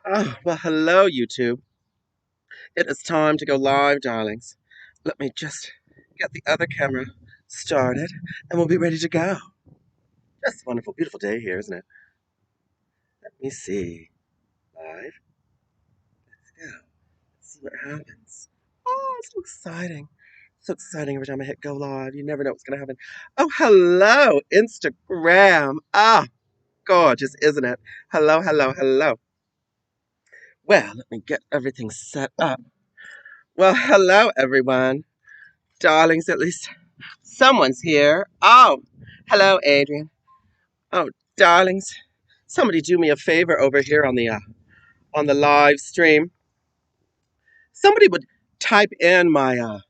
Well, hello, YouTube. It is time to go live, darlings. Let me just get the other camera started, and we'll be ready to go. Just a wonderful, beautiful day here, isn't it? Let me see. Live. Let's go. Let's see what happens. Oh, it's so exciting. So exciting every time I hit go live. You never know what's going to happen. Oh, hello, Instagram. Gorgeous, isn't it? Hello, hello, hello. Well, let me get everything set up. Well, hello, everyone. Darlings, at least someone's here. Oh, hello, Adrian. Oh, darlings, somebody do me a favor over here on the live stream. Somebody would type in my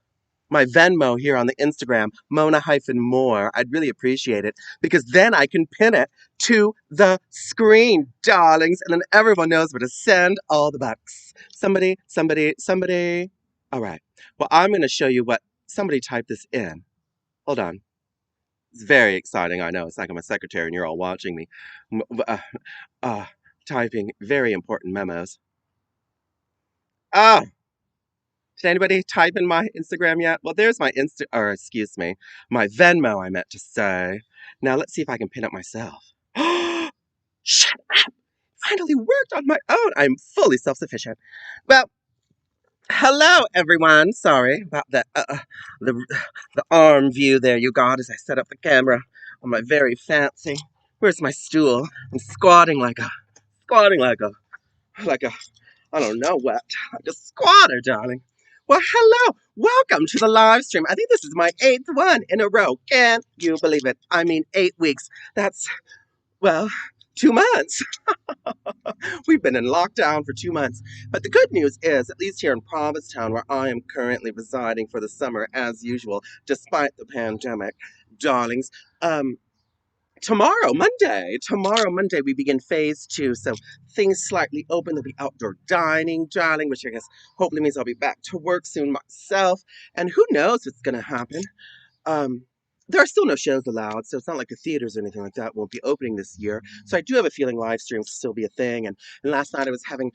Venmo here on the Instagram, Mona-Mour. I'd really appreciate it because then I can pin it to the screen, darlings, and then everyone knows where to send all the bucks. Somebody, somebody, somebody. All right. Well, I'm going to show you what somebody typed this in. Hold on. It's very exciting, I know. It's like I'm a secretary and you're all watching me uh, typing very important memos. Oh, did anybody type in my Instagram yet? Well, there's my excuse me, my Venmo, I meant to say. Now let's see if I can pin it myself. Shut up! Finally worked on my own. I'm fully self-sufficient. Well, hello, everyone. Sorry about the the arm view there you got as I set up the camera on my very fancy. Where's my stool? I'm squatting like a I don't know what, like a squatter, darling. Well, hello, welcome to the live stream. I think this is my 8th one in a row. Can you believe it? I mean, 8 weeks. That's well, 2 months. We've been in lockdown for 2 months. But the good news is, at least here in Provincetown, where I am currently residing for the summer, as usual, despite the pandemic, darlings, um, tomorrow, Monday, we begin phase 2. So things slightly open. There'll be outdoor dining, darling, which I guess hopefully means I'll be back to work soon myself. And who knows what's going to happen. Um, there are still no shows allowed, so it's not like the theaters or anything like that won't be opening this year. So I do have a feeling live streams will still be a thing. And last night I was having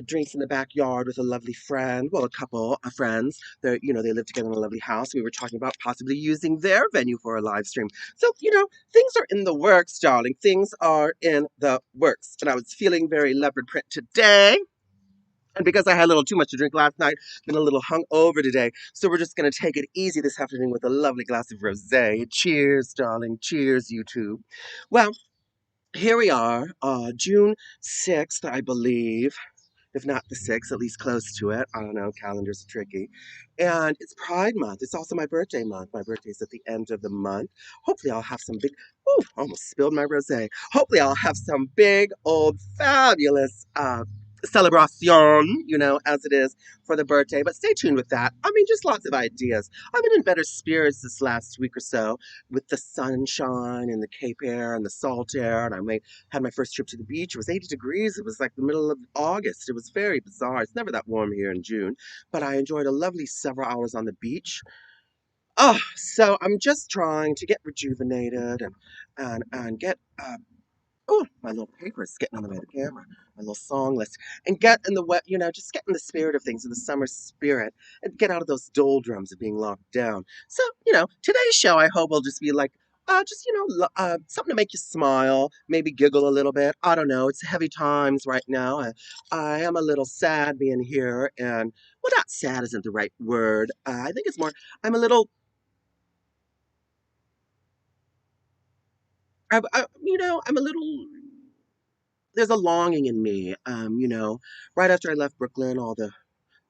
drinks in the backyard with a lovely friend, well, a couple of friends. They live together in a lovely house. We were talking about possibly using their venue for a live stream. So, things are in the works, darling. Things are in the works. And I was feeling very leopard print today. And because I had a little too much to drink last night, been a little hungover today, so we're just going to take it easy this afternoon with a lovely glass of rosé. Cheers, darling. Cheers, YouTube. Well, here we are, June 6th, I believe. If not the 6th, at least close to it. I don't know, calendars are tricky. And it's Pride Month. It's also my birthday month. My birthday's at the end of the month. Hopefully I'll have some big, oh, almost spilled my rosé. Hopefully I'll have some big, old, fabulous, celebration, as it is for the birthday. But stay tuned with that. I mean, just lots of ideas. I've been in better spirits this last week or so with the sunshine and the Cape air and the salt air. And had my first trip to the beach. It was 80 degrees. It was like the middle of August. It was very bizarre. It's never that warm here in June, but I enjoyed a lovely several hours on the beach. Oh, so I'm just trying to get rejuvenated and get oh, my little paper is getting on the way of the camera. My little song list. And get in the wet, just get in the spirit of things, in the summer spirit, and get out of those doldrums of being locked down. So, today's show, I hope, will just be like, something to make you smile, maybe giggle a little bit. I don't know. It's heavy times right now. I am a little sad being here, and, well, not sad isn't the right word. I think it's more, I'm a little, I'm a little there's a longing in me. Right after I left Brooklyn, all the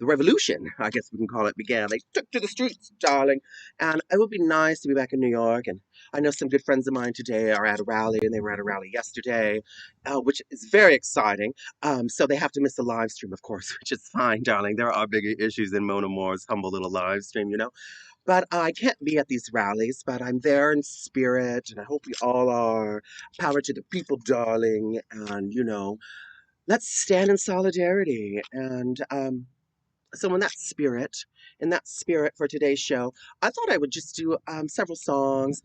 revolution, I guess we can call it, began. They took to the streets, darling. And it would be nice to be back in New York. And I know some good friends of mine today are at a rally, and they were at a rally yesterday, which is very exciting. So they have to miss the live stream, of course, which is fine, darling. There are bigger issues than Mona Moore's humble little live stream. But I can't be at these rallies, but I'm there in spirit, and I hope we all are. Power to the people, darling. And, let's stand in solidarity. And so in that spirit for today's show, I thought I would just do several songs.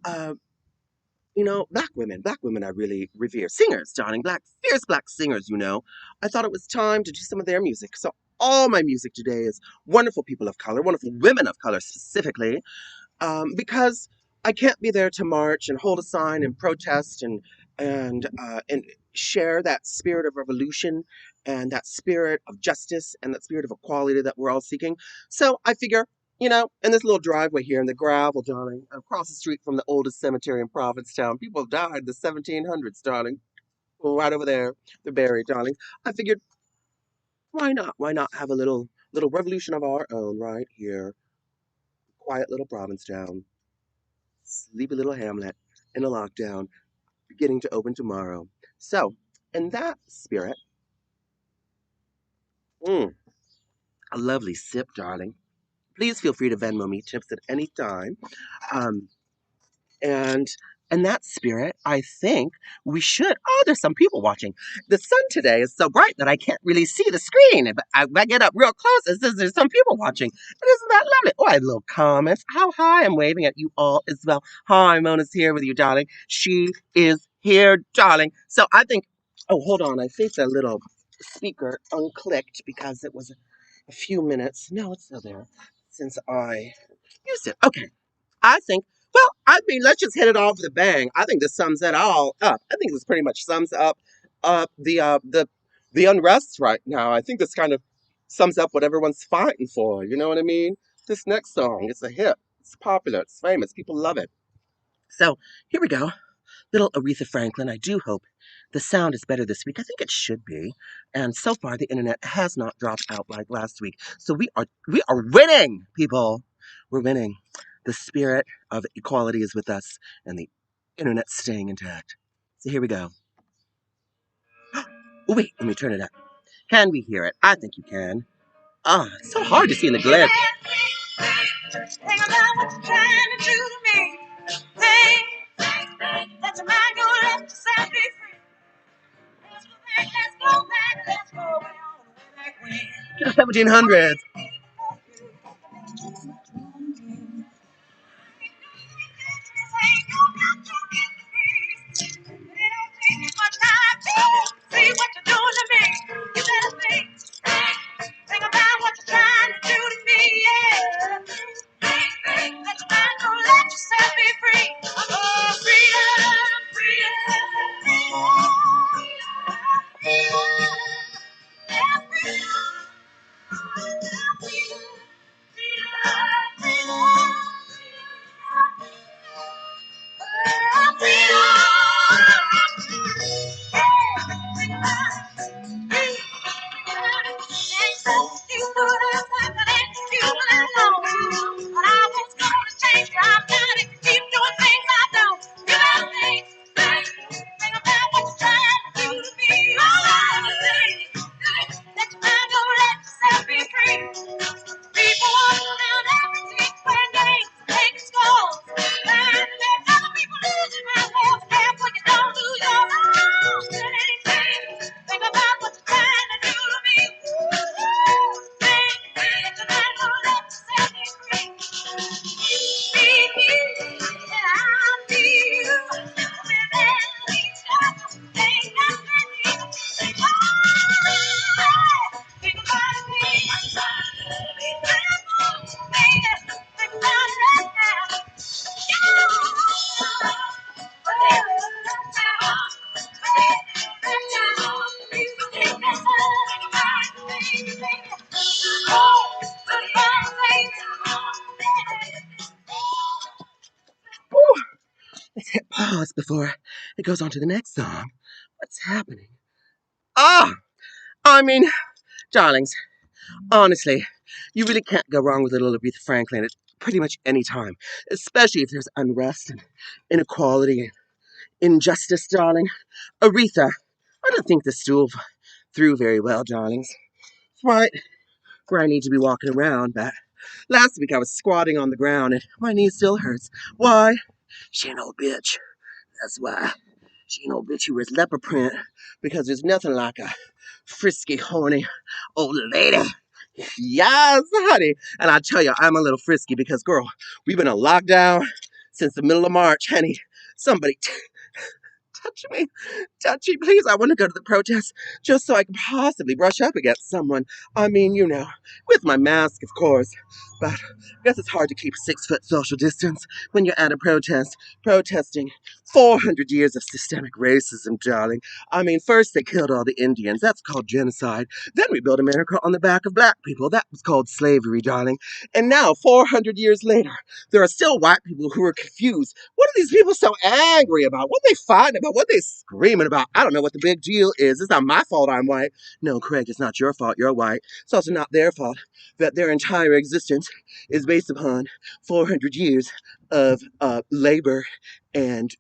Uh, black women I really revere. Singers, darling, fierce black singers, you know. I thought it was time to do some of their music. So all my music today is wonderful people of color, wonderful women of color specifically, because I can't be there to march and hold a sign and protest and share that spirit of revolution and that spirit of justice and that spirit of equality that we're all seeking. So I figure, in this little driveway here in the gravel, darling, across the street from the oldest cemetery in Provincetown, people died in the 1700s, darling, right over there, they're buried, darling. I figured, why not? Why not have a little revolution of our own right here, quiet little Provincetown. Sleepy little hamlet in a lockdown, beginning to open tomorrow. So, in that spirit, mm, a lovely sip, darling. Please feel free to Venmo me tips at any time. Um, And in that spirit, I think we should. Oh, there's some people watching. The sun today is so bright that I can't really see the screen. But I get up real close, it says there's some people watching. And isn't that lovely? Oh, I have little comments. How hi, I'm waving at you all as well. Hi, Mona's here with you, darling. She is here, darling. So I think, oh, hold on. I think the little speaker unclicked because it was a few minutes. No, it's still there since I used it. Okay. I think, well, I mean, let's just hit it off with a bang. I think this sums it all up. I think this pretty much sums up the unrest right now. I think this kind of sums up what everyone's fighting for. You know what I mean? This next song, it's a hit. It's popular. It's famous. People love it. So here we go. Little Aretha Franklin. I do hope the sound is better this week. I think it should be. And so far, the internet has not dropped out like last week. So we are winning, people. We're winning. The spirit of equality is with us, and the internet's staying intact. So here we go. Oh, wait, let me turn it up. Can we hear it? I think you can. Ah, it's so hard to see in the glare. Think about what you're trying to do to me. Think that your mind gonna let yourself be free. Let's go back, let's go way back when. To the 1700s. See what you're doing to me. You better think about what you're trying to do to me. Yeah. Let your mind go, let yourself be free. Oh, freedom, freedom, freedom, freedom, freedom, freedom, Let's hit pause before it goes on to the next song. What's happening? Ah, I mean, darlings, honestly, you really can't go wrong with little Aretha Franklin at pretty much any time, especially if there's unrest and inequality and injustice, darling. Aretha, I don't think the stool threw very well, darlings. Right where I need to be walking around, but last week I was squatting on the ground and my knee still hurts. Why? She ain't no bitch. That's why. She ain't no bitch who wears leopard print, because there's nothing like a frisky, horny old lady. Yes, honey. And I tell you, I'm a little frisky because, girl, we've been on lockdown since the middle of March, honey. Somebody touch me. Touchy, please. I want to go to the protest just so I can possibly brush up against someone. I mean, with my mask, of course. But I guess it's hard to keep 6 foot social distance when you're at a protest, protesting 400 years of systemic racism, darling. I mean, first they killed all the Indians. That's called genocide. Then we built America on the back of black people. That was called slavery, darling. And now, 400 years later, there are still white people who are confused. What are these people so angry about? What are they fighting about? What are they screaming about? I don't know what the big deal is. It's not my fault I'm white. No, Craig, it's not your fault you're white. It's also not their fault that their entire existence is based upon 400 years of labor and,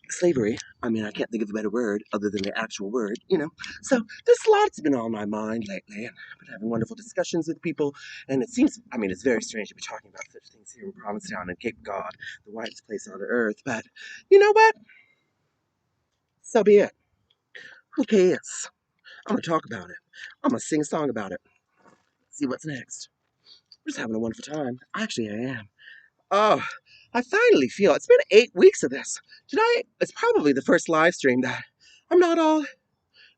slavery. I mean, I can't think of a better word other than the actual word. So this lot's been on my mind lately, and I've been having wonderful discussions with people, and it seems, I mean, it's very strange to be talking about such things here in Provincetown and Cape Cod, the whitest place on earth, but you know what? So be it. Who cares? I'm gonna talk about it. I'm gonna sing a song about it. See what's next. We're just having a wonderful time. Actually, I am. Oh, I finally feel it's been 8 weeks of this. Tonight is probably the first live stream that I'm not all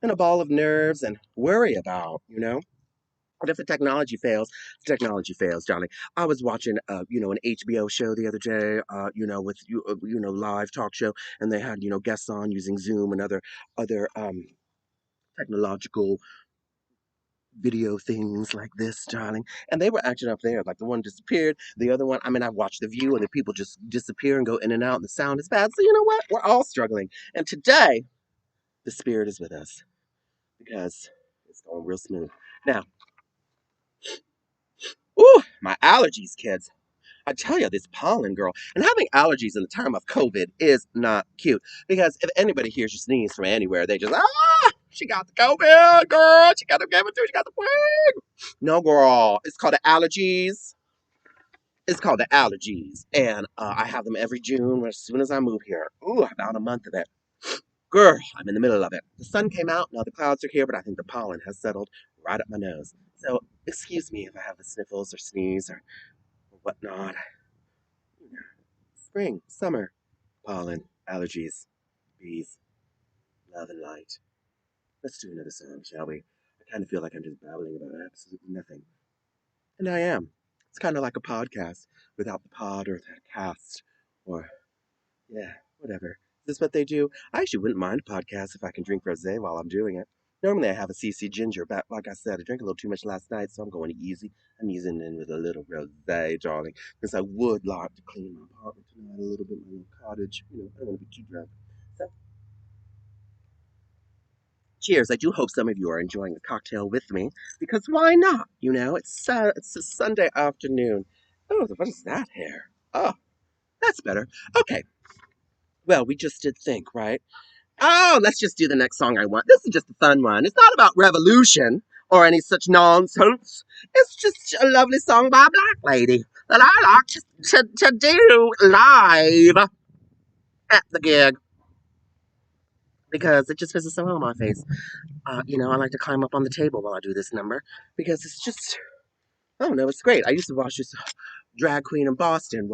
in a ball of nerves and worry about. What if the technology fails? The technology fails, Johnny. I was watching, an HBO show the other day, live talk show, and they had, guests on using Zoom and other technological video things like this, darling. And they were acting up there. Like the one disappeared, the other one, I mean, I watched The View and the people just disappear and go in and out, and the sound is bad. So you know what? We're all struggling. And today, the spirit is with us because it's going real smooth. Now, ooh, my allergies, kids. I tell you, this pollen, girl, and having allergies in the time of COVID is not cute. Because if anybody hears you sneeze from anywhere, they just, she got the COVID, girl. She got the COVID too. She got the plague. No, girl. It's called the allergies. It's called the allergies. And I have them every June as soon as I move here. Ooh, about a month of it. Girl, I'm in the middle of it. The sun came out. Now the clouds are here, but I think the pollen has settled right up my nose. So excuse me if I have the sniffles or sneeze or whatnot. Spring, summer, pollen, allergies, bees, love and light. Let's do another song, shall we? I kind of feel like I'm just babbling about absolutely nothing. And I am. It's kind of like a podcast without the pod or the cast. Or, yeah, whatever. Is this what they do? I actually wouldn't mind a podcast if I can drink rosé while I'm doing it. Normally I have a CC ginger, but like I said, I drank a little too much last night, so I'm going easy. I'm using it with a little rosé, darling, because I would like to clean my apartment tonight a little bit, my little cottage. I don't want to be too drunk. So, cheers. I do hope some of you are enjoying the cocktail with me, because why not? It's a Sunday afternoon. Oh, what is that here? Oh, that's better. Okay. Well, we just did think, right? Oh, let's just do the next song I want. This is just a fun one. It's not about revolution or any such nonsense. It's just a lovely song by a black lady that I like to do live at the gig because it just puts a smile on my face. I like to climb up on the table while I do this number because it's just, I don't know, it's great. I used to watch this drag queen in Boston,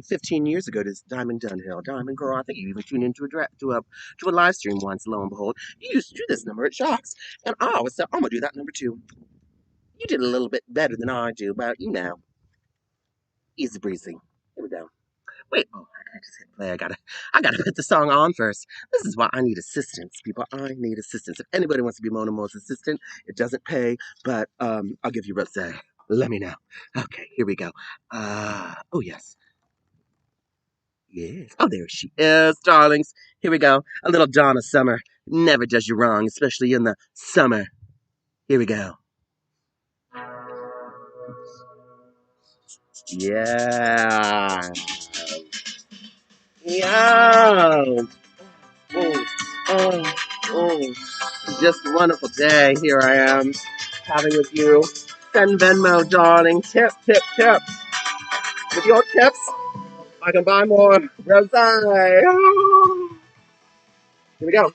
15 years ago, this Diamond Dunhill. Diamond Girl, I think you even tuned into to a live stream once, lo and behold. You used to do this number at Shocks. And I always said, I'm going to do that number too. You did a little bit better than I do, but easy breezy. Here we go. Wait, I just hit play. I gotta put the song on first. This is why I need assistance, people. I need assistance. If anybody wants to be Mona Mo's assistant, it doesn't pay, but I'll give you Rose. Let me know. Okay, here we go. Oh yes. Yes. Oh, there she is, darlings. Here we go. A little Donna Summer. Never does you wrong, especially in the summer. Here we go. Yeah. Yeah. Oh, oh, oh. Just a wonderful day. Here I am, having with you. Send Venmo, darling. Tip, tip, tip. With your tips, I can buy more rosé. Oh. Here we go.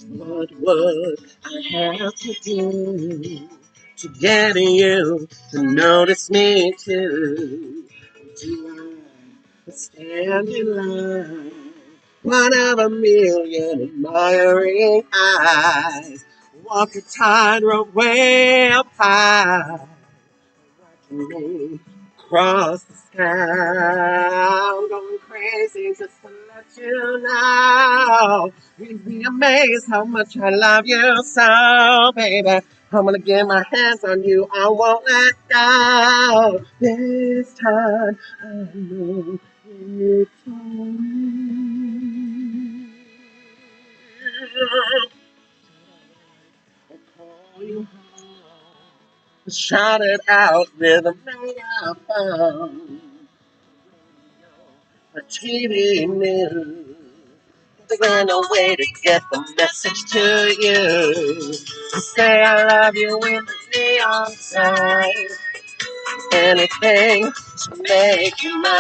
What would I have to do to get you to notice me too? Do Stand in line, one of a million admiring eyes. Walk a tightrope way up high. Watching me cross the sky. I'm going crazy just to let you know. You'd be amazed how much I love you so, baby. I'm gonna get my hands on you, I won't let go. This time I know it's for real. I'll call you home. Shout it out with a megaphone. The TV news. There's no way to get the message to you. To say I love you with the neon sign. Anything to make you mine.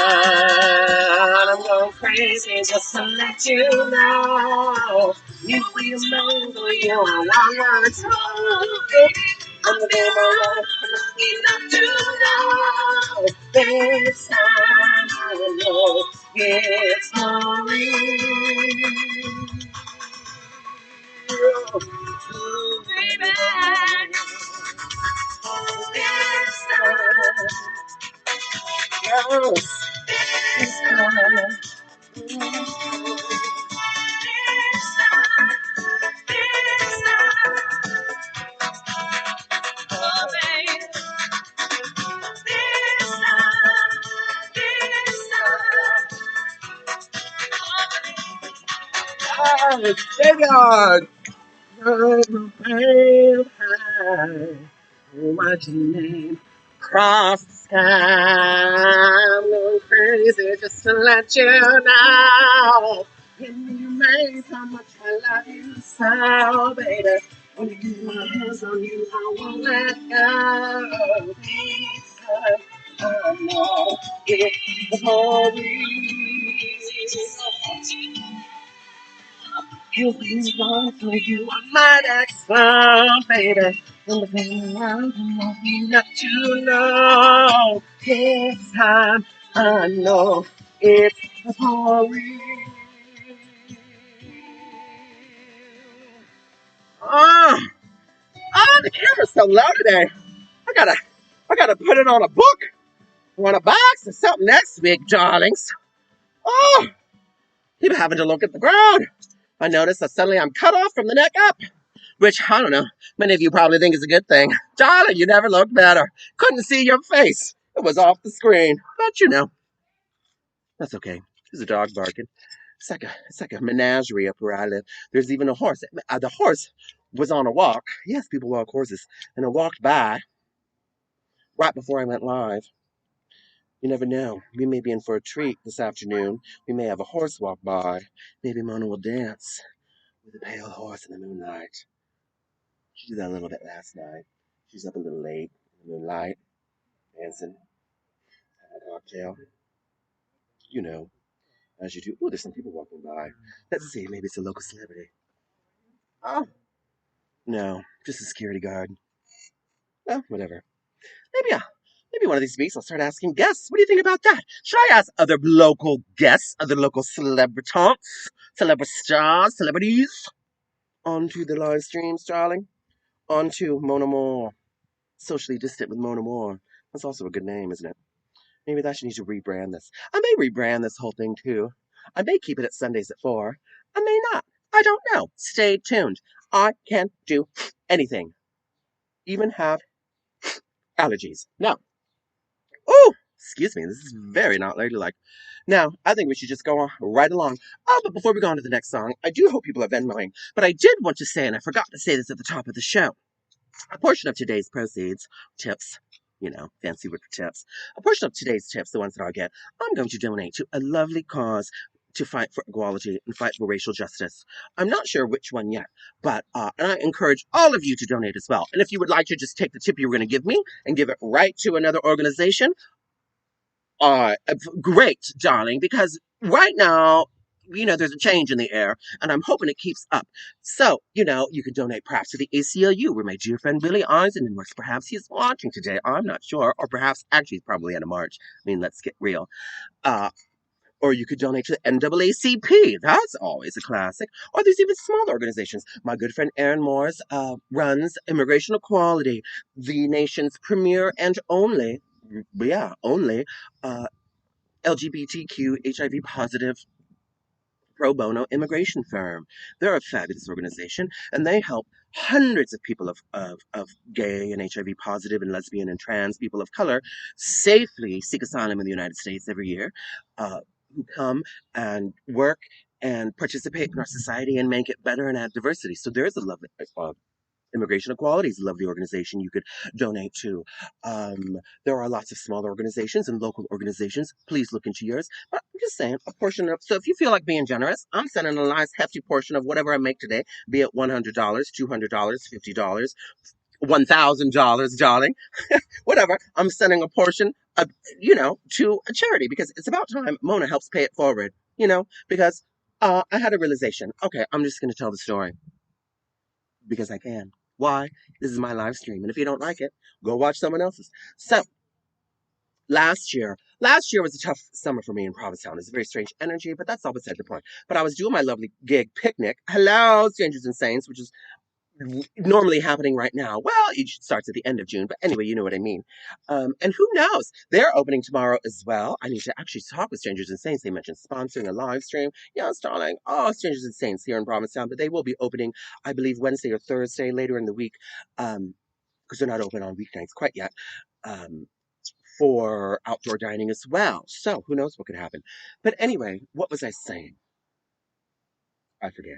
I'm going crazy just to let you know. You be a man for you, and I want to know. I'm the name of love, enough to know. This time I know it's for real. Baby, this time. Yes, this time. Yes, David! Over pale high, watch your name cross the sky. I'm going crazy just to let you know. Give me amazed how much I love you so, baby. When you get my hands on you, I won't let go. This time I know it's for real. You please run for you. I might act slow, baby. In the pain around, you want me not to know. This time I know it's for real. Oh, oh, the camera's so low today. I gotta, I gotta put it on a book or on a box or something next week, darlings. Oh, keep having to look at the ground. I notice that suddenly I'm cut off from the neck up. Which, I don't know, many of you probably think is a good thing. Darling, you never looked better. Couldn't see your face. It was off the screen. But you know, that's okay. There's a dog barking. It's like a menagerie up where I live. There's even a horse. The horse was on a walk. Yes, people walk horses. And it walked by right before I went live. You never know. We may be in for a treat this afternoon. We may have a horse walk by. Maybe Mona will dance with a pale horse in the moonlight. She did that a little bit last night. She's up a little late in the moonlight, dancing, having a cocktail. You know, as you do. Oh, there's some people walking by. Let's see, maybe it's a local celebrity. Oh, no, just a security guard. Oh, whatever. Maybe, maybe one of these weeks I'll start asking guests. What do you think about that? Should I ask other local guests, other local celebritantes, stars, celebrities, onto the live streams, darling? Onto Mona Moore. Socially distant with Mona Moore. That's also a good name, isn't it? Maybe I should need to rebrand this. I may rebrand this whole thing too. I may keep it at Sundays at 4. I may not. I don't know. Stay tuned. I can't do anything. Even have allergies. No. Oh, excuse me. This is very not ladylike. Now, I think we should just go on right along. Oh, but before we go on to the next song, I do hope people are Venmoing. But I did want to say, and I forgot to say this at the top of the show, a portion of today's proceeds, tips, fancy word for tips, a portion of today's tips, the ones that I get, I'm going to donate to a lovely cause to fight for equality and fight for racial justice. I'm not sure which one yet, but and I encourage all of you to donate as well. And if you would like to just take the tip you were going to give me and give it right to another organization, great, darling, because right now, there's a change in the air, and I'm hoping it keeps up. So, you can donate perhaps to the ACLU, where my dear friend Billy Eisenman works. Perhaps he's watching today. I'm not sure. Or perhaps, actually, he's probably at a march. I mean, let's get real. Uh, Or you could donate to the NAACP. That's always a classic. Or there's even smaller organizations. My good friend Aaron Morris runs Immigration Equality, the nation's premier and only, yeah, only uh, LGBTQ HIV positive pro bono immigration firm. They're a fabulous organization, and they help hundreds of people of gay and HIV positive and lesbian and trans people of color safely seek asylum in the United States every year, who come and work and participate in our society and make it better and add diversity. So there's a lovely Immigration Equality is a lovely organization you could donate to. There are lots of smaller organizations and local organizations. Please look into yours. But I'm just saying, a portion of, so if you feel like being generous, I'm sending a nice hefty portion of whatever I make today, be it $100, $200, $50, $1,000, darling, whatever. I'm sending a portion, of, to a charity because it's about time Mona helps pay it forward, because I had a realization. Okay, I'm just going to tell the story because I can. Why? This is my live stream. And if you don't like it, go watch someone else's. So last year was a tough summer for me in Provincetown. It's a very strange energy, but that's all beside the point. But I was doing my lovely gig picnic. Hello, Strangers and Saints, which is normally happening right now. Well, it starts at the end of June, but anyway, you know what I mean. And who knows? They're opening tomorrow as well. I need to actually talk with Strangers and Saints. They mentioned sponsoring a live stream. Yes, darling. Oh, Strangers and Saints here in Provincetown, but they will be opening, I believe, Wednesday or Thursday later in the week, because they're not open on weeknights quite yet. Um, for outdoor dining as well. So who knows what could happen. But anyway, what was I saying? I forget.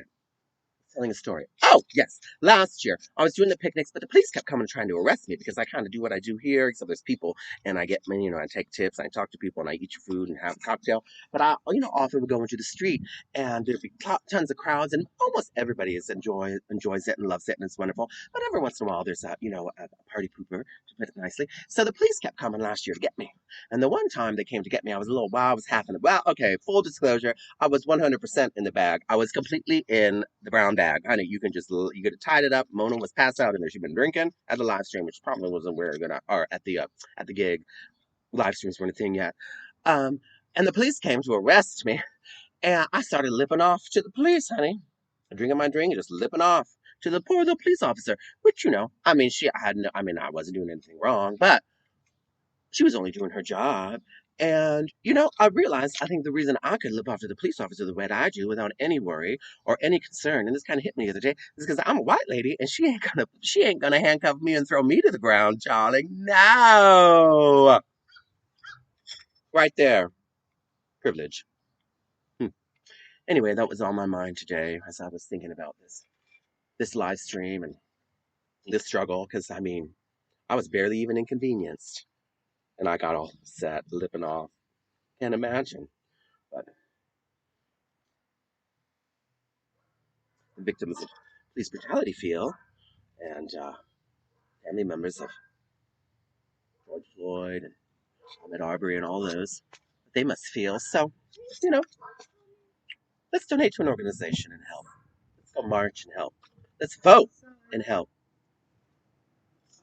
Telling a story. Oh, yes. Last year, I was doing the picnics, but the police kept coming trying to arrest me because I kind of do what I do here, except there's people, and I get, I take tips, and I talk to people, and I eat your food and have a cocktail. But I, often would go into the street, and there'd be tons of crowds, and almost everybody enjoys it and loves it, and it's wonderful. But every once in a while, there's a party pooper, to put it nicely. So the police kept coming last year to get me. And the one time they came to get me, I was a little, wow, I was half in the, well, okay, full disclosure, I was 100% in the bag. I was completely in the brown bag. Honey, you could have tied it up. Mona was passed out in there. She'd been drinking at the live stream, which probably wasn't where you're gonna, or at the gig. Live streams weren't a thing yet. Um, and the police came to arrest me, and I started lipping off to the police, honey. Drinking my drink and just lipping off to the poor little police officer, which I mean, I wasn't doing anything wrong, but she was only doing her job. And, I realized I think the reason I could lip off to the police officer the way that I do without any worry or any concern, and this kind of hit me the other day, is because I'm a white lady and she ain't gonna handcuff me and throw me to the ground, darling. No. Right there. Privilege. Hmm. Anyway, that was on my mind today as I was thinking about this live stream and this struggle, because I mean, I was barely even inconvenienced. And I got all set, lipping off. Can't imagine. But the victims of police brutality feel, and family members of George Floyd and Ahmaud Arbery and all those, they must feel. So, you know, let's donate to an organization and help. Let's go march and help. Let's vote and help.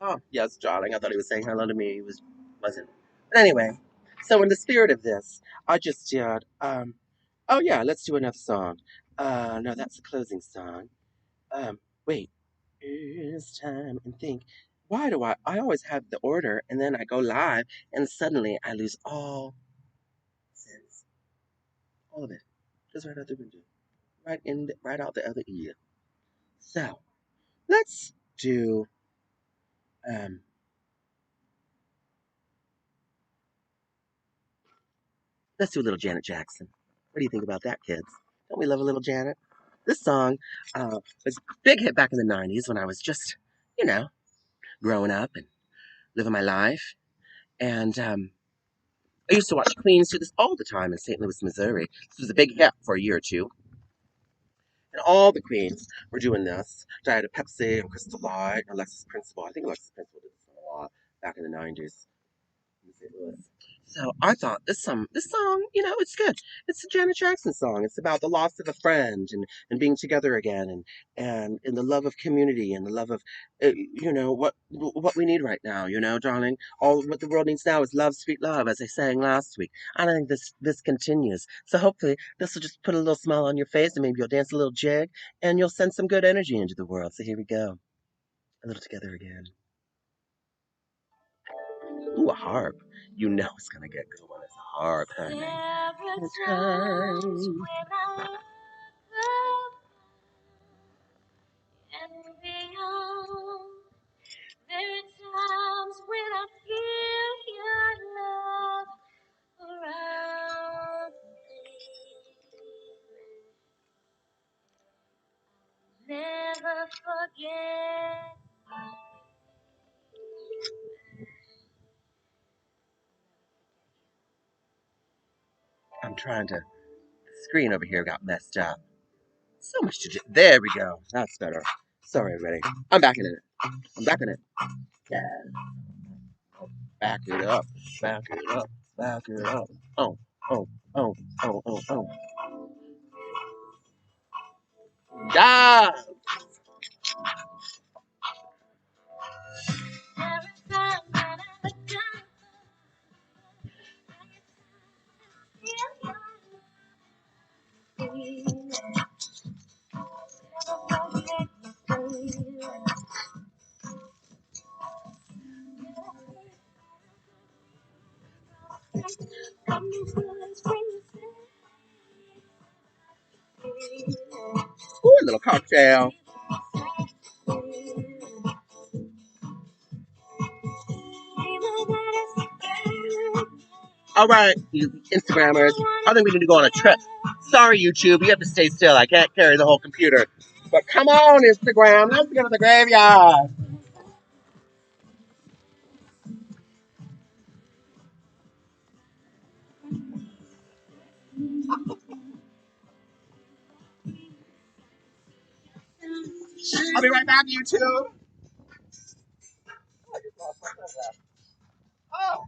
Oh, yes, darling. I thought he was saying hello to me. Wasn't. But anyway, so in the spirit of this, I just did. Oh yeah, let's do another song. No, that's the closing song. Wait. It's time and think. Why do I always have the order and then I go live and suddenly I lose all sense, all of it, just right out the window, right out the other ear. So let's do um let's do a little Janet Jackson. What do you think about that, kids? Don't we love a little Janet? This song was a big hit back in the '90s when I was just, you know, growing up and living my life. And I used to watch Queens do this all the time in St. Louis, Missouri. This was a big hit for a year or two. And all the queens were doing this. Diana Pepsi and Crystal Light and Alexis Principal. I think Alexis Principal did this one a lot back in the '90s in St. Louis. So I thought this song, it's good. It's a Janet Jackson song. It's about the loss of a friend and being together again and the love of community and the love of what we need right now, darling. All what the world needs now is love, sweet love, as I sang last week. And I think this continues. So hopefully this will just put a little smile on your face and maybe you'll dance a little jig and you'll send some good energy into the world. So here we go. A little together again. Ooh, a harp. You know it's gonna get good when it's a harp, honey. There are times when I look up and beyond. There are times when I feel your love around me. Never forget. I'm trying to. The screen over here got messed up. So much to do. There we go. That's better. Sorry, everybody. I'm back in it. I'm back in it. Yeah. Back it up. Back it up. Back it up. Oh, oh, oh, oh, oh, oh. Yeah. Ooh, a little cocktail. All right, you Instagrammers. I think we need to go on a trip. Sorry, YouTube, you have to stay still. I can't carry the whole computer. But come on, Instagram. Let's go to the graveyard. I'll be right back, YouTube. Oh.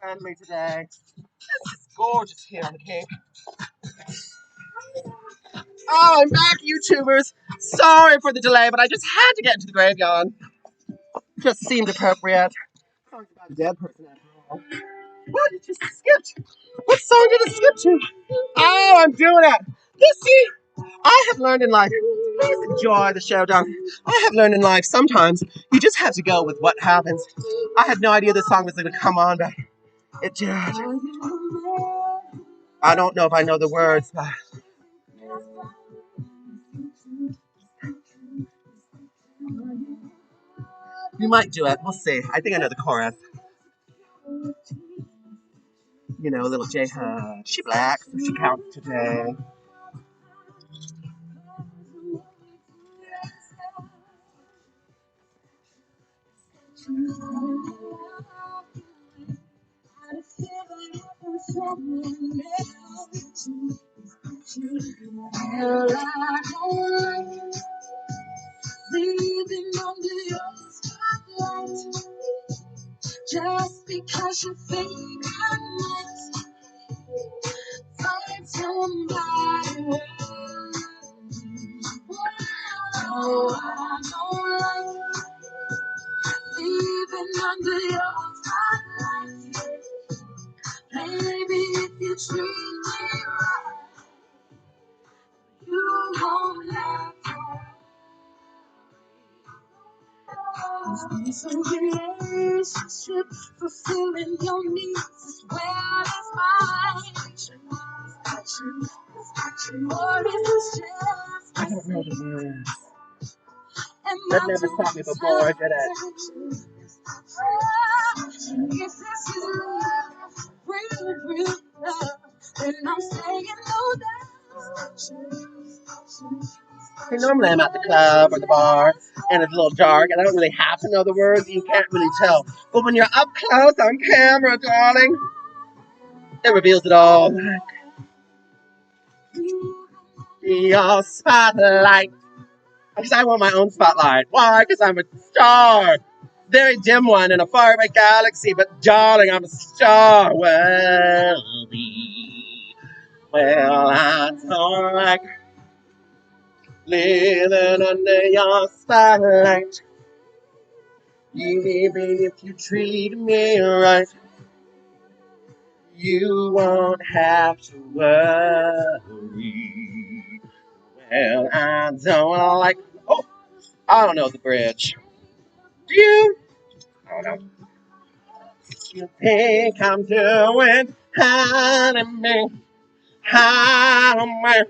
and me today. It's gorgeous here on the Cape. Oh, I'm back, YouTubers. Sorry for the delay, but I just had to get into the graveyard. Just seemed appropriate. Sorry about a dead person after all. What did you skip? What song did it skip to? Oh, I'm doing it. You see, I have learned in life. Please enjoy the showdown. I have learned in life sometimes you just have to go with what happens. I had no idea this song was going to come on, but it did. I don't know if I know the words, but we might do it. We'll see. I think I know the chorus. You know, little J Hud. She black, so she counts today. Leaving under your spotlight, just because you think I might find somebody. Oh, I don't like leaving under your spotlight. Maybe if you treat me right, you won't have to. It's a relationship, fulfilling your needs as well as mine. Or is this just I don't know the words. That never stopped me before, did it? If this is love, real love, then I'm saying no doubt. Hey, normally I'm at the club or the bar and it's a little dark and I don't really have to know the words. You can't really tell. But when you're up close on camera, darling, it reveals it all. Your spotlight. Because I want my own spotlight. Why? Because I'm a star. Very dim one in a faraway galaxy, but darling, I'm a star. Well, I don't like living under your spotlight. Even if you treat me right, you won't have to worry. Well, I don't like. Oh, I don't know the bridge. Do you? I don't know. You think I'm doing anime? How I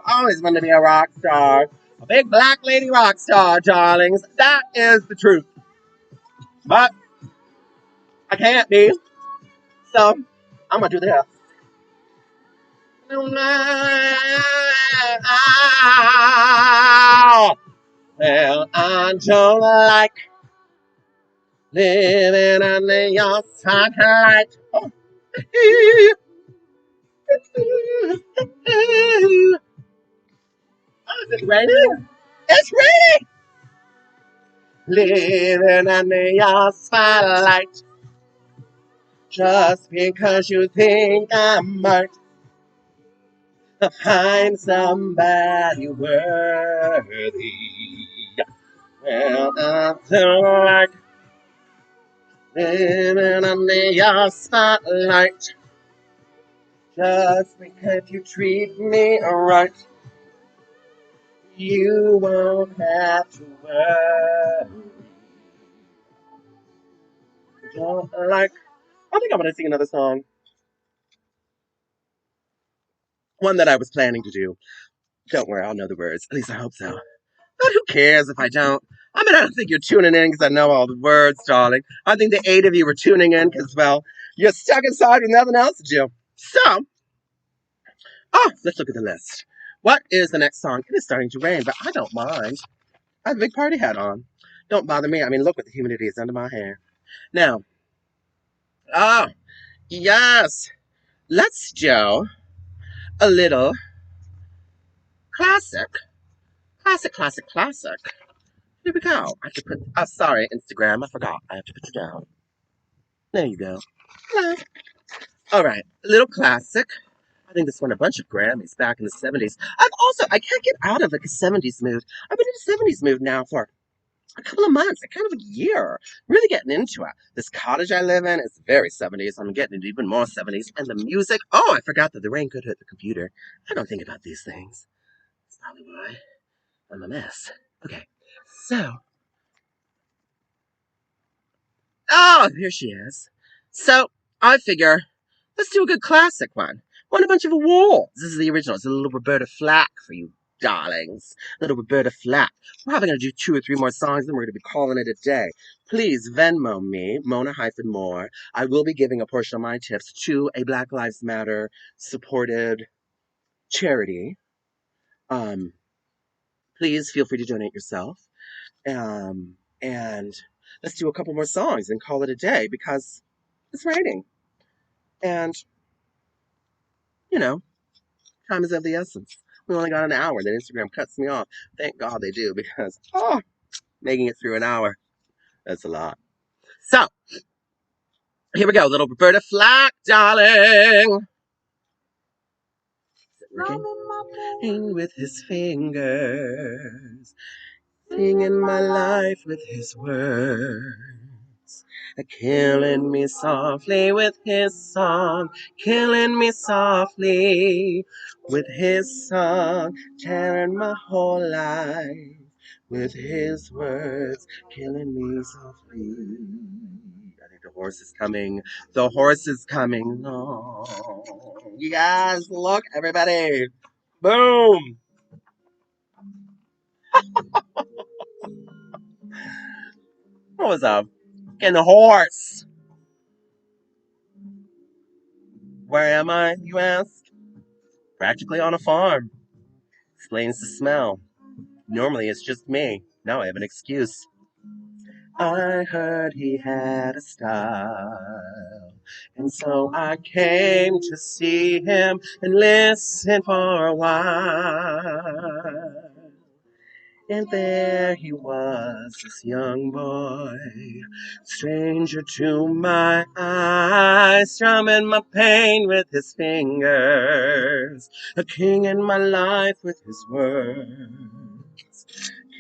always wanted to be a rock star. A big black lady rock star, darlings. That is the truth. But I can't be. So I'm gonna do this. Well, I don't like living under your spotlight. Oh. Oh, is it raining? It's raining! Living under your spotlight. Just because you think I might find somebody worthy. Well, I don't like living under your spotlight. Just because you treat me right, you won't have to worry. Don't like. I think I'm gonna sing another song. One that I was planning to do. Don't worry, I'll know the words. At least I hope so. But who cares if I don't? I mean, I don't think you're tuning in because I know all the words, darling. I think the 8 of you were tuning in because, well, you're stuck inside with nothing else to do. So, let's look at the list. What is the next song? It is starting to rain, but I don't mind. I have a big party hat on. Don't bother me. I mean, look what the humidity is under my hair. Now, ah, yes, let's do a little classic. Classic. Here we go. I have to put, oh, sorry, Instagram. I forgot. I have to put you down. There you go. Hello. All right. A little classic. I think this won a bunch of Grammys back in the 70s. I can't get out of like a 70s mood. I've been in a 70s mood now for a couple of months, like kind of a year. Really getting into it. This cottage I live in is very 70s. I'm getting into even more 70s. And the music, oh, I forgot that the rain could hit the computer. I don't think about these things. That's probably why I'm a mess. Okay, so, oh, here she is. So, I figure, let's do a good classic one. Won a bunch of awards. This is the original. It's a little Roberta Flack for you darlings. Little Roberta Flack. We're probably going to do 2 or 3 more songs, then we're going to be calling it a day. Please Venmo me, Mona-Mour. I will be giving a portion of my tips to a Black Lives Matter supported charity. Um, please feel free to donate yourself. And let's do a couple more songs and call it a day because it's raining. And, you know, time is of the essence. We only got an hour. Then Instagram cuts me off. Thank God they do because, oh, making it through an hour, that's a lot. So, here we go. Little Roberta Flack, darling. Working with his fingers, singing my life with his words. Killing me softly with his song, killing me softly with his song, tearing my whole life with his words, killing me softly. I think the horse is coming. The horse is coming. Oh, yes, look, everybody. Boom. What was up? Getting a horse. Where am I, you ask? Practically on a farm. Explains the smell. Normally it's just me. Now I have an excuse. I heard he had a style. And so I came to see him and listen for a while. And there he was, this young boy, stranger to my eyes, strumming my pain with his fingers, a king in my life with his words,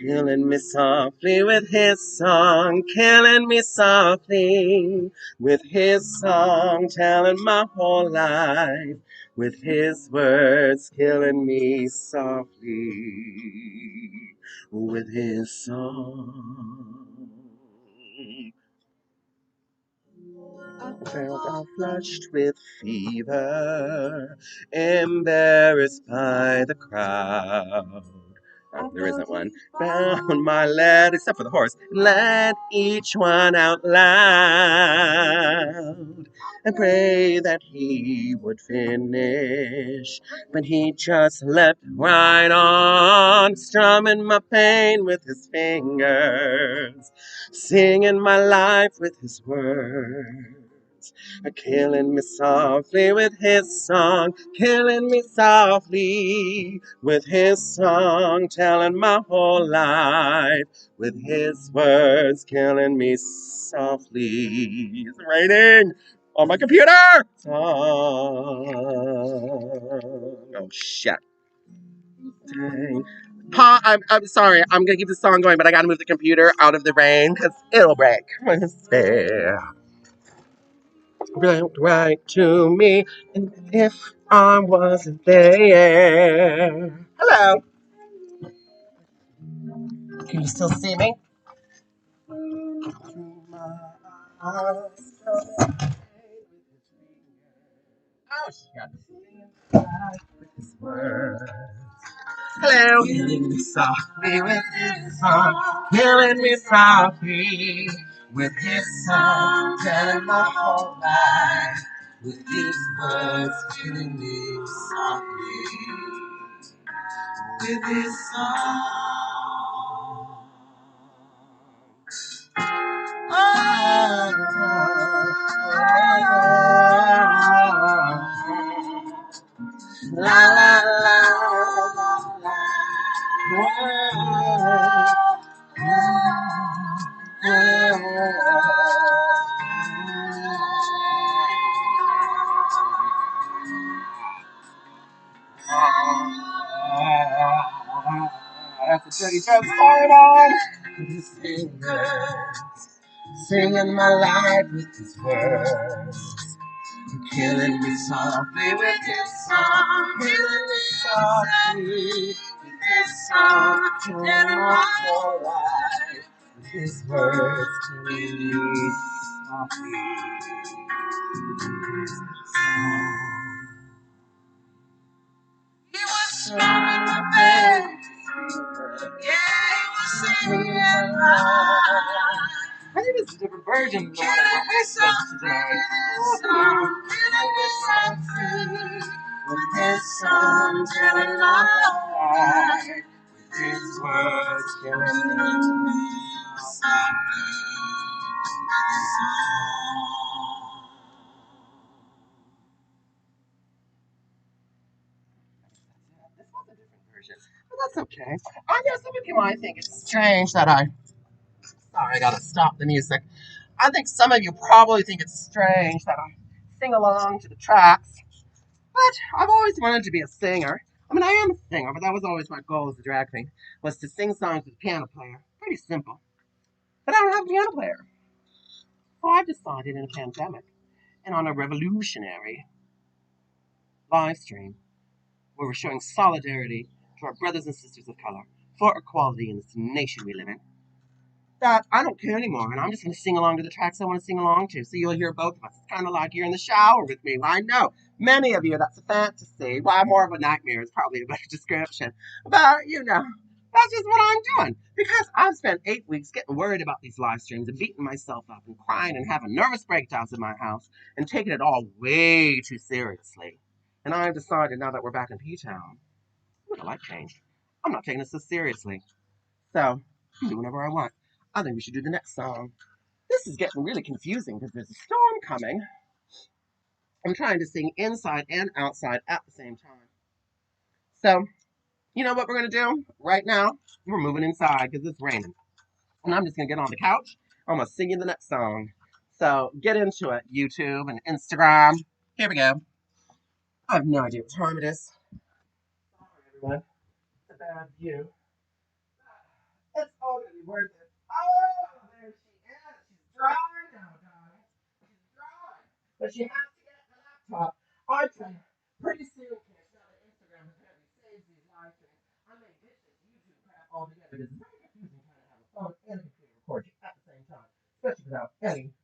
killing me softly with his song, killing me softly with his song, telling my whole life with his words, killing me softly with his song. I felt all flushed with fever, embarrassed by the crowd. There isn't one. Found my lad, except for the horse, let each one out loud and pray that he would finish. But he just leapt right on, strumming my pain with his fingers, singing my life with his words, killing me softly with his song, killing me softly with his song, telling my whole life with his words, killing me softly. It's raining on my computer. Oh shit. Dang. Pa, I'm sorry. I'm gonna keep the song going, but I gotta move the computer out of the rain because it'll break. There. Right to me, and if I wasn't there. Hello. Can you still see me? Oh, shit. Hello. Killing me softly with his song. Killing me softly with his song. Telling my whole life with his words. Killing me softly with his song. Oh, la la la la la. That's a dirty joke. Sorry, Mom. Singing my life with his words. Killing me softly with his song. Killing me softly with his song. Killing my whole life with his words. Killing me softly with his song. He was strumming my bed. Yeah, he was singing my. I think it's a different version than the one I requested today. With his song, telling my life, with his words, killing me softly. This was a different version, but that's okay. I guess some of you might think it's strange that Sorry, I gotta stop the music. I think some of you probably think it's strange that I sing along to the tracks, but I've always wanted to be a singer. I mean, I am a singer, but that was always my goal as a drag queen, was to sing songs with a piano player. Pretty simple. But I don't have a piano player. So I've decided in a pandemic and on a revolutionary live stream where we're showing solidarity to our brothers and sisters of color for equality in this nation we live in, that I don't care anymore, and I'm just going to sing along to the tracks I want to sing along to. So you'll hear both of us. It's kind of like you're in the shower with me. I know many of you that's a fantasy. Well, more of a nightmare is probably a better description. But that's just what I'm doing because I've spent 8 weeks getting worried about these live streams and beating myself up and crying and having nervous breakdowns in my house and taking it all way too seriously. And I've decided now that we're back in Ptown, with a life change, I'm not taking this so seriously. So I can do whatever I want. I think we should do the next song. This is getting really confusing because there's a storm coming. I'm trying to sing inside and outside at the same time. So, you know what we're going to do right now? We're moving inside because it's raining. And I'm just going to get on the couch. I'm going to sing you the next song. So, get into it, YouTube and Instagram. Here we go. I have no idea what time it is. Sorry, everyone. It's a bad view. It's all going to be worth it. Oh, there she is. She's dry now, guys. She's dry. But she has to get the laptop. I tell you, pretty soon, kids, now that Instagram apparently saves these live streams, I may ditch this YouTube crap altogether. It's very confusing trying to have a phone and a computer record you at the same time, especially without any.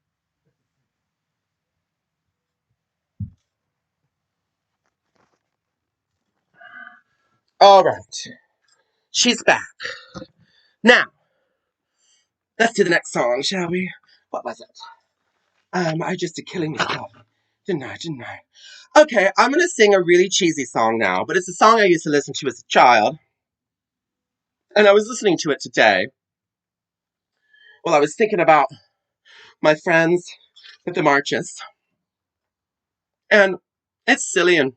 All right. She's back. Now, let's do the next song, shall we? What was it? I just did Killing Me Softly. Didn't I? Okay, I'm going to sing a really cheesy song now, but it's a song I used to listen to as a child. And I was listening to it today while I was thinking about my friends at the marches. And it's silly and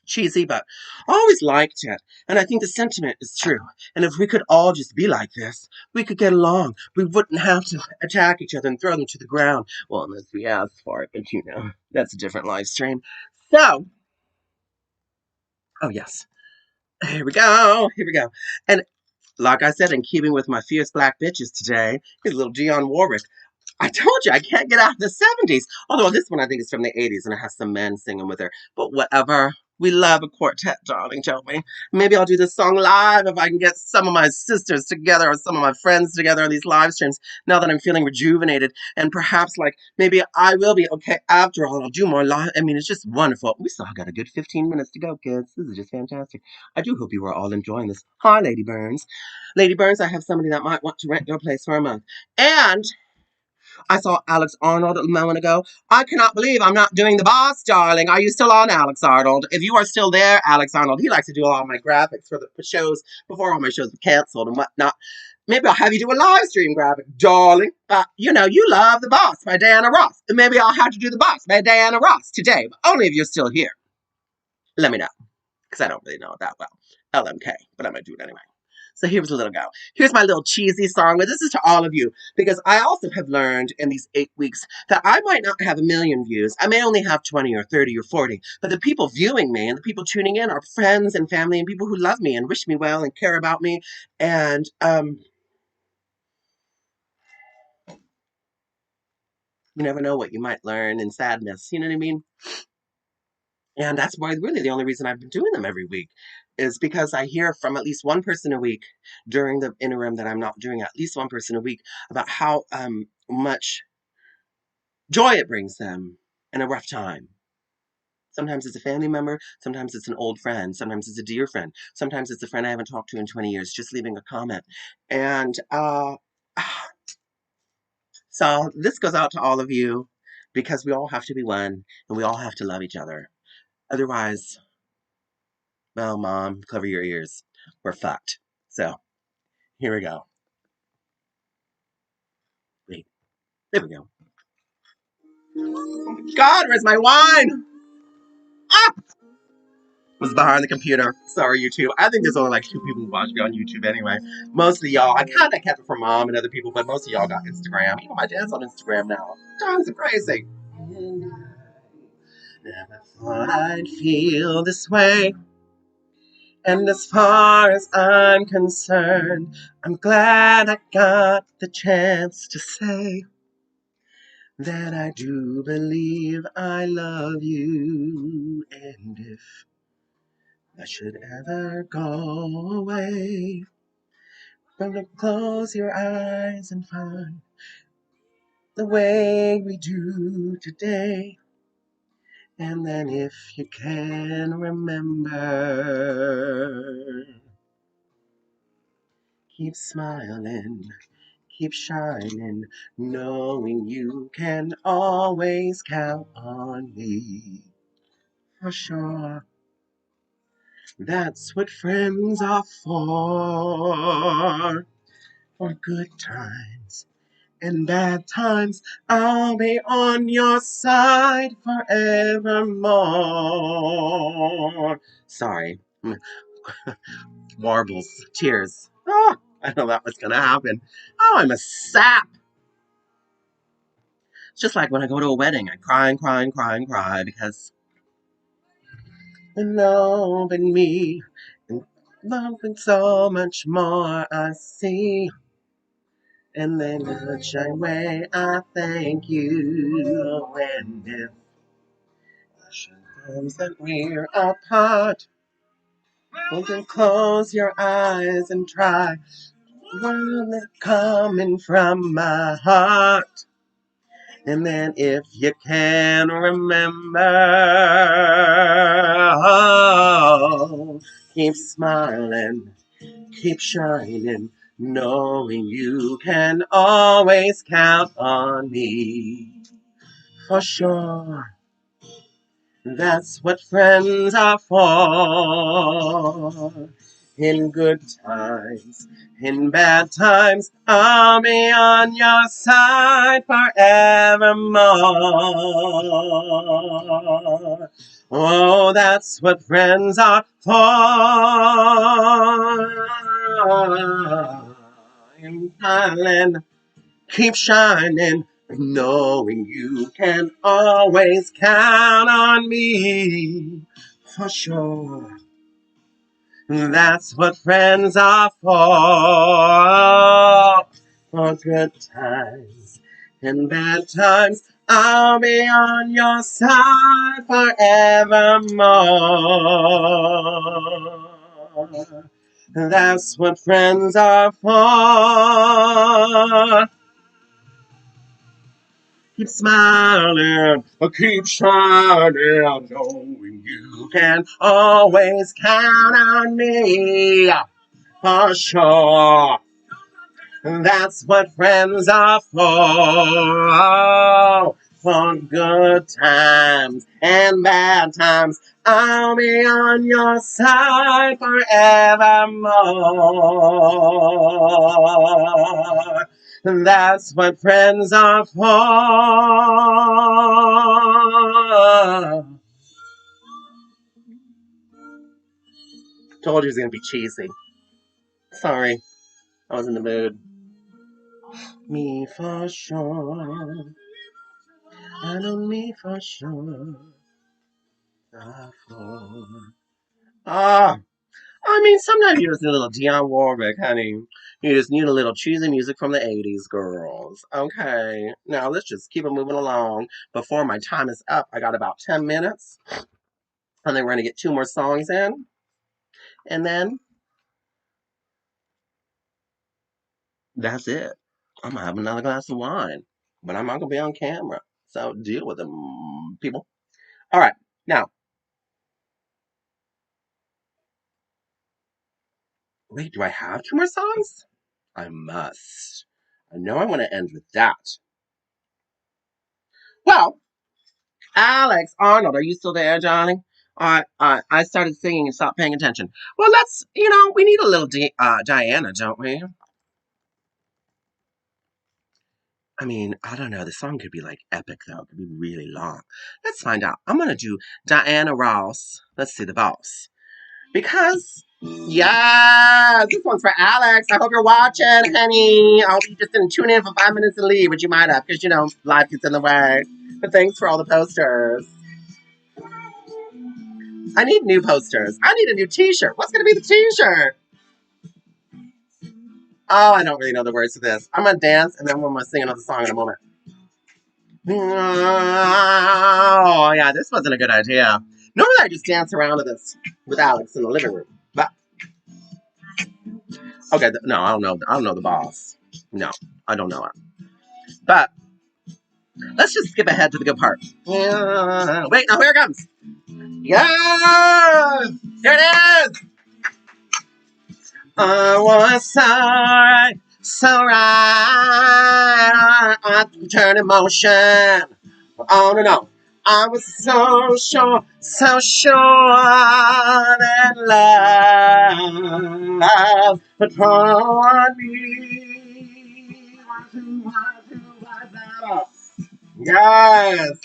cheesy, but I always liked it. And I think the sentiment is true. And if we could all just be like this, we could get along. We wouldn't have to attack each other and throw them to the ground. Well, unless we ask for it, but that's a different live stream. So, oh yes, here we go. And like I said, in keeping with my fierce black bitches today, here's a little Dionne Warwick. I told you I can't get out of the 70s. Although this one I think is from the 80s and it has some men singing with her. But whatever. We love a quartet, darling, don't we? Maybe I'll do this song live if I can get some of my sisters together or some of my friends together on these live streams now that I'm feeling rejuvenated. And perhaps, maybe I will be okay after all. I'll do more live. I mean, it's just wonderful. We still got a good 15 minutes to go, kids. This is just fantastic. I do hope you are all enjoying this. Hi, Lady Burns. Lady Burns, I have somebody that might want to rent your place for a month. And I saw Alex Arnold a moment ago. I cannot believe I'm not doing the boss, darling. Are you still on, Alex Arnold? If you are still there, Alex Arnold, he likes to do all my graphics for the shows before all my shows were canceled and whatnot. Maybe I'll have you do a live stream graphic, darling. You love The Boss by Diana Ross. And maybe I'll have to do The Boss by Diana Ross today, but only if you're still here. Let me know, because I don't really know it that well. LMK, but I'm going to do it anyway. So here was a little go. Here's my little cheesy song, but this is to all of you because I also have learned in these 8 weeks that I might not have a million views. I may only have 20 or 30 or 40, but the people viewing me and the people tuning in are friends and family and people who love me and wish me well and care about me. And you never know what you might learn in sadness. You know what I mean? And that's why really the only reason I've been doing them every week is because I hear from at least one person a week during the interim that I'm not doing at least one person a week about how much joy it brings them in a rough time. Sometimes it's a family member, sometimes it's an old friend, sometimes it's a dear friend, sometimes it's a friend I haven't talked to in 20 years, just leaving a comment. And so this goes out to all of you because we all have to be one and we all have to love each other. Otherwise, well, mom, cover your ears. We're fucked. So here we go. Wait, there we go. God, where's my wine? Ah! Was behind the computer. Sorry, YouTube. I think there's only like 2 people who watch me on YouTube anyway. Most of y'all, I kind of kept it from mom and other people, but most of y'all got Instagram. Even my dad's on Instagram now. Times are crazy. Never thought I'd feel this way. And as far as I'm concerned, I'm glad I got the chance to say that I do believe I love you. And if I should ever go away, don't close your eyes and find the way we do today. And then if you can remember, keep smiling, keep shining, knowing you can always count on me. For sure, that's what friends are for good times and bad times. I'll be on your side forevermore. Sorry. Warbles, tears. Oh, I know that was gonna happen. Oh, I'm a sap. It's just like when I go to a wedding, I cry and cry and cry and cry because and love in me and loving so much more I see. And then in such a way I thank you when it comes that we're apart. You can close your eyes and try. Words coming from my heart. And then if you can remember, oh, keep smiling, keep shining, knowing you can always count on me. For sure, that's what friends are for. In good times, in bad times, I'll be on your side forevermore. Oh, that's what friends are for. Darling, keep shining, knowing you can always count on me. For sure, that's what friends are for. For good times and bad times, I'll be on your side forevermore. That's what friends are for. Keep smiling, keep shining, knowing you can always count on me. For sure, that's what friends are for. For good times and bad times, I'll be on your side forevermore. That's what friends are for. Told you it was gonna be cheesy. Sorry, I was in the mood. Me for sure. I know me for sure. Ah, I mean, sometimes you just need a little Dionne Warwick, honey. You just need a little cheesy music from the 80s, girls. Okay, now let's just keep it moving along. Before my time is up, I got about 10 minutes. And then we're going to get 2 more songs in. And then that's it. I'm going to have another glass of wine. But I'm not going to be on camera. So deal with them, people. All right, now. Wait, do I have 2 more songs? I must. I know I want to end with that. Well, Alex Arnold, are you still there, darling? I started singing and stopped paying attention. Well, we need a little Diana, don't we? I mean, I don't know. The song could be like epic, though. It could be really long. Let's find out. I'm going to do Diana Ross. Let's see, the boss. Because, yeah, this one's for Alex. I hope you're watching, honey. I hope you just didn't tune in for 5 minutes and leave, which you might have, because, life gets in the way. But thanks for all the posters. I need new posters. I need a new t-shirt. What's going to be the t-shirt? Oh, I don't really know the words to this. I'm going to dance, and then I'm going to sing another song in a moment. Oh, yeah, this wasn't a good idea. Normally I just dance around to this with Alex in the living room. But, okay, no, I don't know. I don't know the boss. No, I don't know it. But, let's just skip ahead to the good part. Wait, now here it comes. Yes! Here it is! I was so right. I turned emotion on and on. I was so sure that love would draw me. Yes.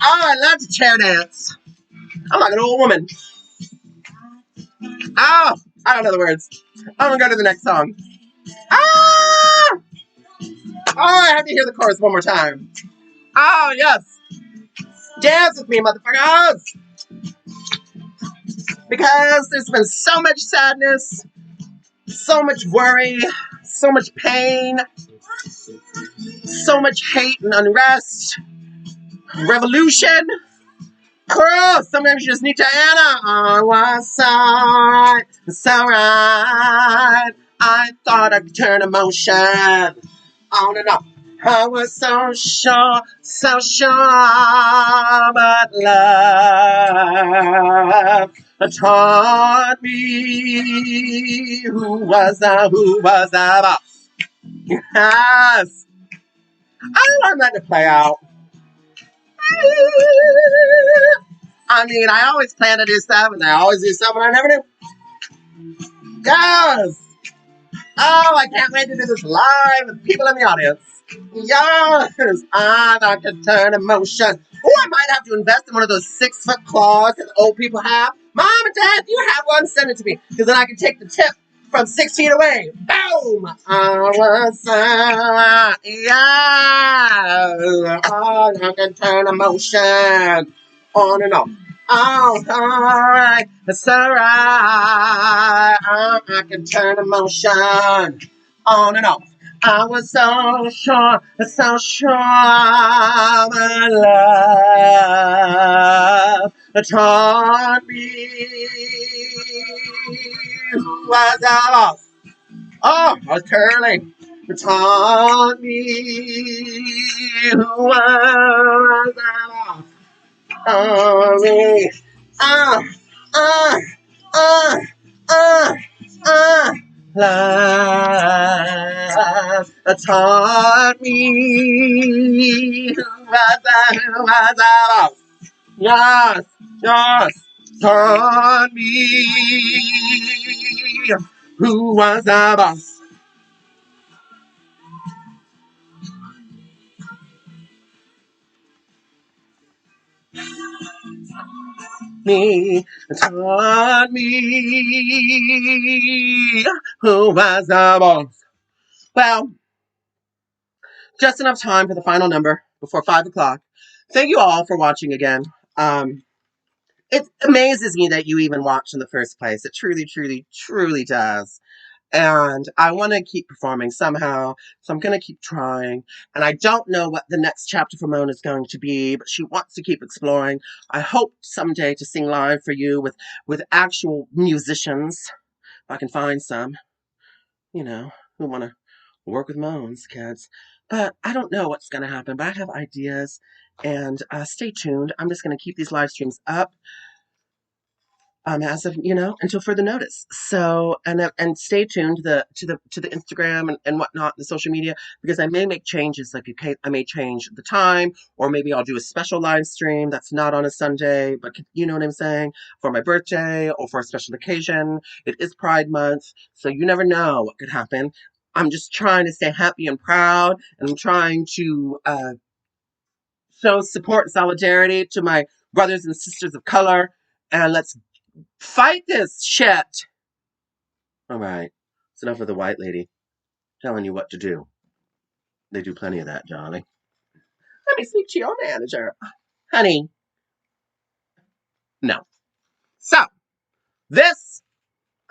Oh, I love to chair dance. I'm like an old woman. Oh, I don't know the words. I'm gonna go to the next song. Ah! Oh, I have to hear the chorus one more time. Oh, yes. Dance with me, motherfuckers. Because there's been so much sadness, so much worry, so much pain, so much hate and unrest, revolution. Girl, sometimes you just need to Anna on one side. So right. I thought I could turn emotion on and off. I was so sure, but love taught me who was the boss. Yes, I want that to play out. I mean, I always plan to do stuff, and I always do stuff, and I never do. Yes! Oh, I can't wait to do this live with people in the audience. Yes! I can turn emotion. Oh, I might have to invest in one of those 6-foot claws that old people have. Mom and Dad, if you have one, send it to me, because then I can take the tip from 6 feet away. Boom! I was yes! Oh, I can turn emotion on and off. Oh, alright, it's alright. I can turn emotion on and off. I was so sure, my love taught me who was the boss. Oh, I was curly. Taught me who was the boss. Oh, me. Ah, ah, ah, ah, ah. Love taught me who was the yes, yes, taught me who was the boss. me, taught me who was the boss. Well, just enough time for the final number before 5 o'clock. Thank you all for watching again. Um, it amazes me that you even watched in the first place. It truly, truly, truly does. And I want to keep performing somehow, so I'm going to keep trying. And I don't know what the next chapter for Mona is going to be, but she wants to keep exploring. I hope someday to sing live for you with actual musicians, if I can find some, you know, who want to work with Moans, kids. But I don't know what's going to happen, but I have ideas. And stay tuned. I'm just going to keep these live streams up as of until further notice. So and stay tuned to the Instagram and whatnot, the social media, because I may make changes. Like, okay, I may change the time, or maybe I'll do a special live stream that's not on a Sunday, but you know what I'm saying, for my birthday or for a special occasion. It is Pride Month, so you never know what could happen. I'm just trying to stay happy and proud, and I'm trying to show support and solidarity to my brothers and sisters of color, and let's fight this shit. All right. It's enough of the white lady telling you what to do. They do plenty of that, Johnny. Let me speak to your manager. Honey, no. So, this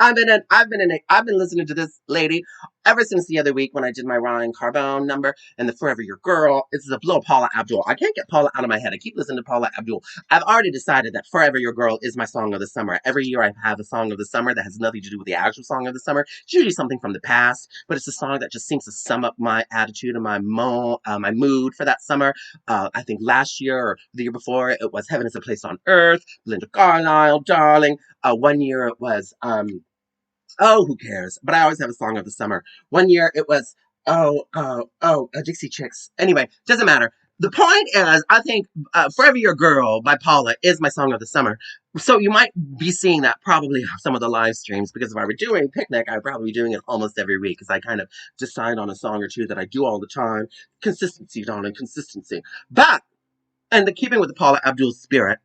I've been listening to this lady ever since the other week when I did my Ryan Carbone number and the Forever Your Girl. It's a little Paula Abdul. I can't get Paula out of my head. I keep listening to Paula Abdul. I've already decided that Forever Your Girl is my song of the summer. Every year I have a song of the summer that has nothing to do with the actual song of the summer. It's usually something from the past, but it's a song that just seems to sum up my attitude and my mood for that summer. I think last year or the year before it was Heaven is a Place on Earth, Belinda Carlisle, Darling. One year it was oh, who cares? But I always have a song of the summer. One year it was, Dixie Chicks. Anyway, doesn't matter. The point is, I think Forever Your Girl by Paula is my song of the summer. So you might be seeing that probably some of the live streams, because if I were doing Picnic, I'd probably be doing it almost every week, because I kind of decide on a song or two that I do all the time. Consistency, darling, consistency. But, and the keeping with the Paula Abdul spirit,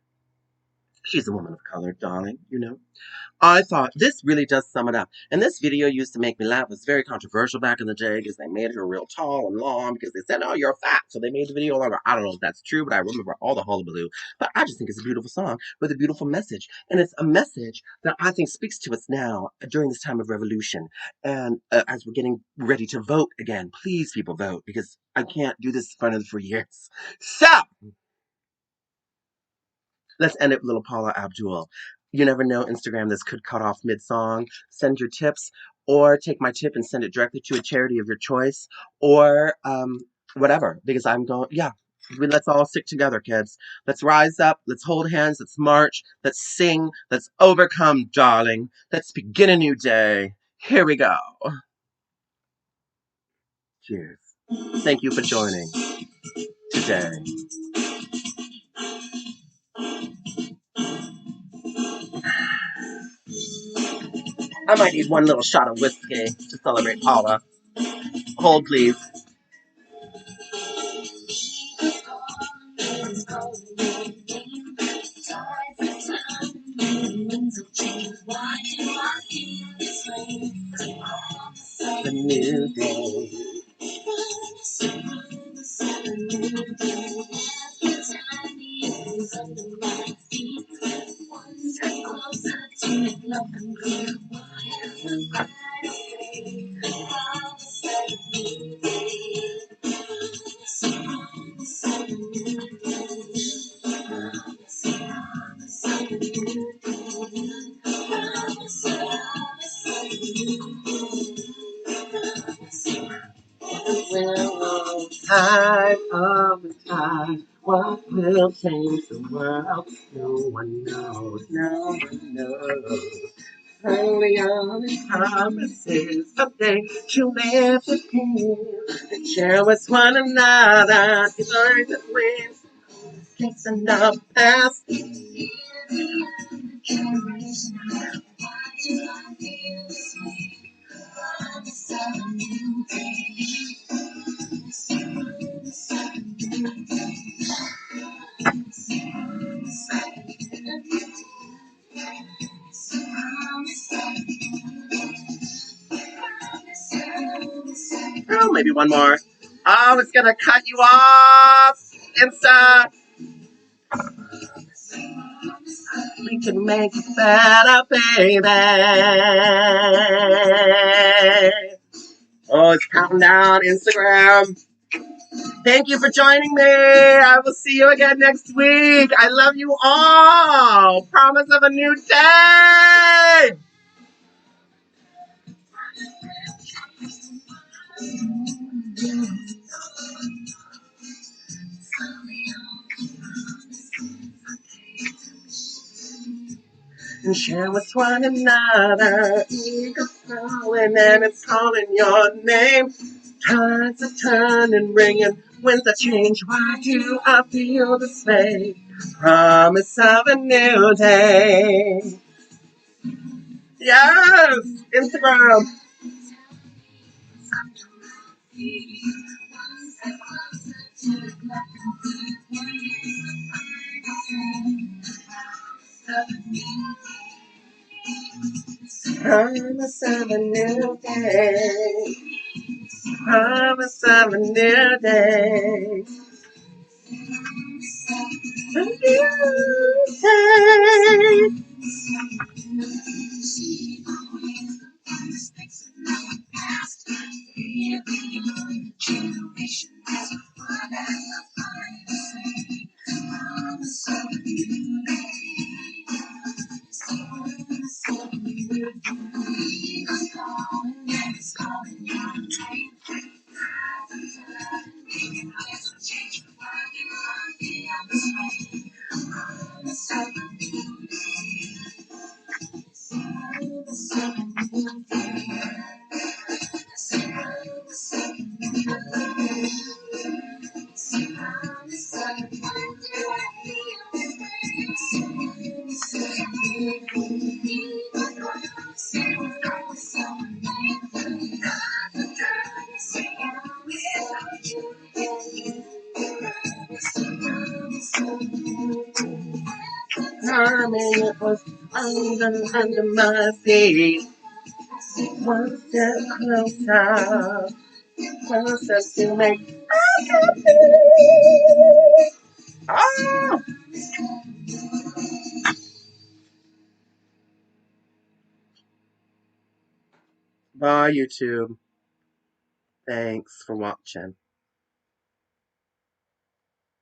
she's a woman of color, darling, you know. I thought this really does sum it up. And this video used to make me laugh. It was very controversial back in the day because they made her real tall and long because they said, oh, you're fat. So they made the video longer. I don't know if that's true, but I remember all the hullabaloo. But I just think it's a beautiful song with a beautiful message. And it's a message that I think speaks to us now during this time of revolution. And as we're getting ready to vote again, please, people, vote, because I can't do this for years. So, let's end it with little Paula Abdul. You never know, Instagram, this could cut off mid-song. Send your tips, or take my tip and send it directly to a charity of your choice, or whatever, because I'm going, yeah. Let's all stick together, kids. Let's rise up. Let's hold hands. Let's march. Let's sing. Let's overcome, darling. Let's begin a new day. Here we go. Cheers. Thank you for joining today. I might need one little shot of whiskey to celebrate Paula. Hold, please. A new day. Time of the time, what will change the world? No one knows, no one knows. Only on the promises someday she'll live with you and share with one another. The birds that wings, chasing our past. maybe one more. Oh, it's gonna cut you off. Insta. We can make it better, baby. Oh, it's counting down Instagram. Thank you for joining me. I will see you again next week. I love you all. Promise of a new day. And share with one another. Eagles calling and it's calling your name. Tides are turning, ringing. Winds are change. Why do I feel this way? Promise of a new day. Yes, Instagram. Promise of a new day. Promise of a new day. A new day. Timing it was under my feet. One step closer, closer to make us happy. Ah! Bye, YouTube. Thanks for watching.